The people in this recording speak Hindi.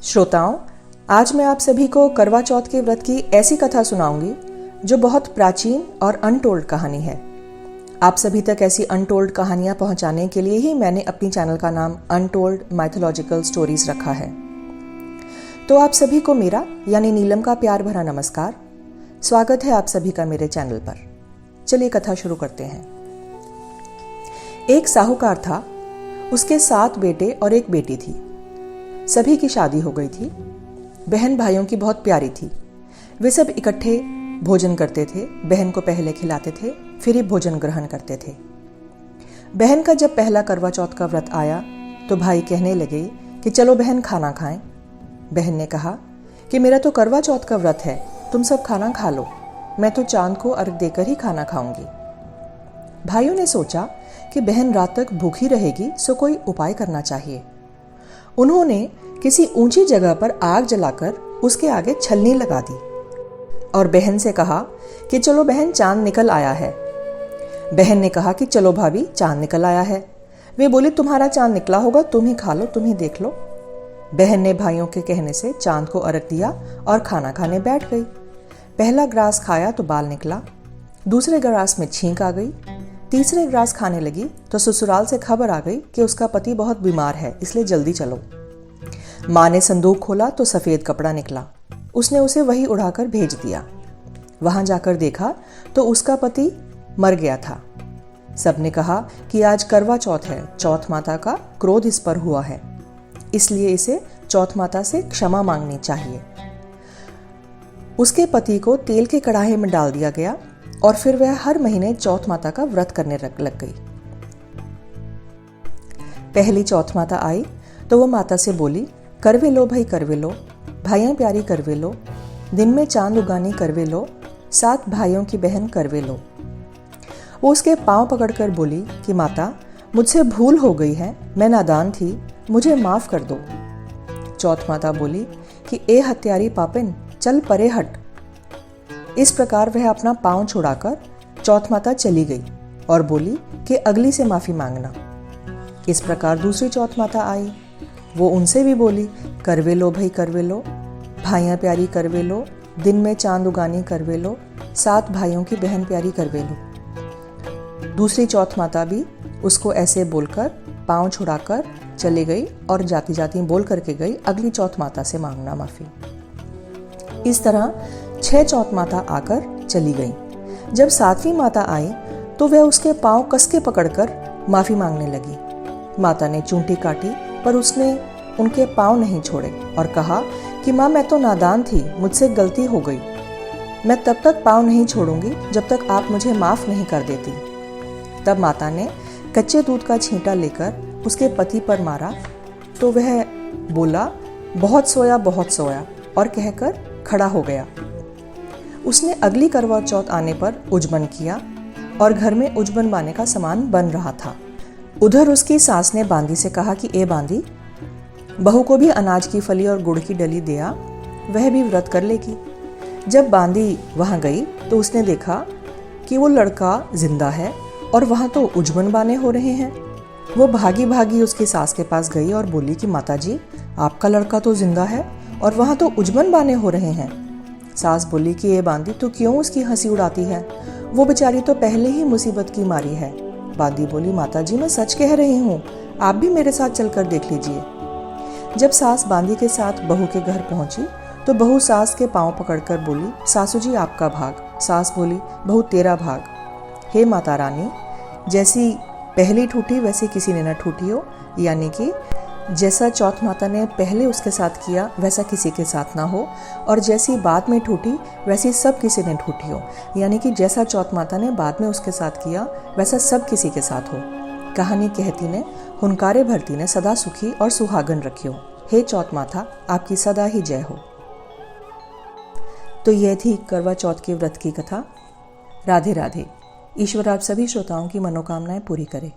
श्रोताओं, आज मैं आप सभी को करवा चौथ के व्रत की ऐसी कथा सुनाऊंगी जो बहुत प्राचीन और अनटोल्ड कहानी है। आप सभी तक ऐसी अनटोल्ड कहानियां पहुंचाने के लिए ही मैंने अपनी चैनल का नाम अनटोल्ड माइथोलॉजिकल स्टोरीज रखा है। तो आप सभी को मेरा यानी नीलम का प्यार भरा नमस्कार। स्वागत है आप सभी का मेरे चैनल पर। चलिए कथा शुरू करते हैं। एक साहूकार था, उसके 7 बेटे और एक बेटी थी। सभी की शादी हो गई थी। बहन भाइयों की बहुत प्यारी थी। वे सब इकट्ठे भोजन करते थे। बहन को पहले खिलाते थे, फिर ही भोजन ग्रहण करते थे। बहन का जब पहला करवा चौथ का व्रत आया तो भाई कहने लगे कि चलो बहन खाना खाएं। बहन ने कहा कि मेरा तो करवा चौथ का व्रत है, तुम सब खाना खा लो, मैं तो चांद को अर्घ देकर ही खाना खाऊंगी। भाइयों ने सोचा कि बहन रात तक भूखी रहेगी, सो कोई उपाय करना चाहिए। उन्होंने किसी ऊंची जगह पर आग जलाकर उसके आगे छलनी लगा दी और बहन से कहा कि चलो बहन, चांद निकल आया है। बहन ने कहा कि चलो भाभी, चांद निकल आया है। वे बोली तुम्हारा चांद निकला होगा, तुम ही खा लो, तुम ही देख लो। बहन ने भाइयों के कहने से चांद को अर्घ दिया और खाना खाने बैठ गई। पहला ग्रास खाया तो बाल निकला, दूसरे ग्रास में छींक आ गई, तीसरे ग्रास खाने लगी तो ससुराल से खबर आ गई कि उसका पति बहुत बीमार है, इसलिए जल्दी चलो। माँ ने संदूक खोला तो सफेद कपड़ा निकला। उसने उसे वही उड़ाकर भेज दिया। वहां जाकर देखा तो उसका पति मर गया था। सबने कहा कि आज करवा चौथ है, चौथ माता का क्रोध इस पर हुआ है, इसलिए इसे चौथ माता से क्षमा मांगनी चाहिए। उसके पति को तेल के कढ़ाई में डाल दिया गया और फिर वह हर महीने चौथ माता का व्रत करने लग गई। पहली चौथ माता आई तो वो माता से बोली, करवे लो भाई, करवे लो, भाइयां प्यारी करवे लो, दिन में चांद उगानी करवे लो, 7 भाइयों की बहन करवे लो। वो उसके पांव पकड़कर बोली कि माता, मुझसे भूल हो गई है, मैं नादान थी, मुझे माफ कर दो। चौथ माता बोली कि ए हत्यारी पापिन, चल परे हट। इस प्रकार वह अपना पांव छुड़ाकर चौथ माता चली गई और बोली कि अगली से माफी मांगना। इस प्रकार दूसरी चौथ माता आई। वो उनसे भी बोली, करवे लो भाई, करवे लो, भाइयां प्यारी करवे लो, दिन में चांद उगानी करवे लो, 7 भाइयों की बहन प्यारी करवे लो। दूसरी चौथ माता भी उसको ऐसे बोलकर पांव छुड़ाकर चली गई और जाती जाती बोल करके गई, अगली चौथ माता से मांगना माफी। इस तरह 6 चौथ माता आकर चली गई। जब 7वीं माता आई तो वह उसके पांव कसके पकड़कर माफी मांगने लगी। माता ने चूंटी काटी पर उसने उनके पांव नहीं छोड़े और कहा कि माँ, मैं तो नादान थी, मुझसे गलती हो गई, मैं तब तक पांव नहीं छोड़ूंगी जब तक आप मुझे माफ नहीं कर देती। तब माता ने कच्चे दूध का छींटा लेकर उसके पति पर मारा तो वह बोला, बहुत सोया बहुत सोया, और कहकर खड़ा हो गया। उसने अगली करवा चौथ आने पर उजबन किया और घर में उजबन बाने का सामान बन रहा था। उधर उसकी सास ने बांदी से कहा कि ए बांदी, बहू को भी अनाज की फली और गुड़ की डली दिया, वह भी व्रत कर लेगी। जब बांदी वहां गई तो उसने देखा कि वो लड़का जिंदा है और वहां तो उजबन बाने हो रहे हैं। वो भागी भागी उसकी सास के पास गई और बोली कि माता जी, आपका लड़का तो जिंदा है और वहां तो उजबन बाने हो रहे हैं। सास बोली कि ये बांदी, तो क्यों उसकी हंसी उड़ाती है, वो बेचारी तो पहले ही मुसीबत की मारी है। बांदी बोली, माता जी मैं सच कह रही हूँ, आप भी मेरे साथ चलकर देख लीजिए। जब सास बांदी के साथ बहू के घर पहुंची तो बहू सास के पांव पकड़कर बोली, सासू जी आपका भाग। सास बोली, बहू तेरा भाग। हे माता रानी, जैसी पहली ठूठी वैसे किसी ने न ठूठी हो, यानी कि जैसा चौथ माता ने पहले उसके साथ किया वैसा किसी के साथ ना हो, और जैसी बाद में ठूठी वैसी सब किसी ने ठूठी हो, यानी कि जैसा चौथ माता ने बाद में उसके साथ किया वैसा सब किसी के साथ हो। कहानी कहती ने, हुनकारे भरती ने सदा सुखी और सुहागन रखियो। हे चौथ माता, आपकी सदा ही जय हो। तो यह थी करवा चौथ के व्रत की कथा। राधे राधे। ईश्वर आप सभी श्रोताओं की मनोकामनाएं पूरी करे।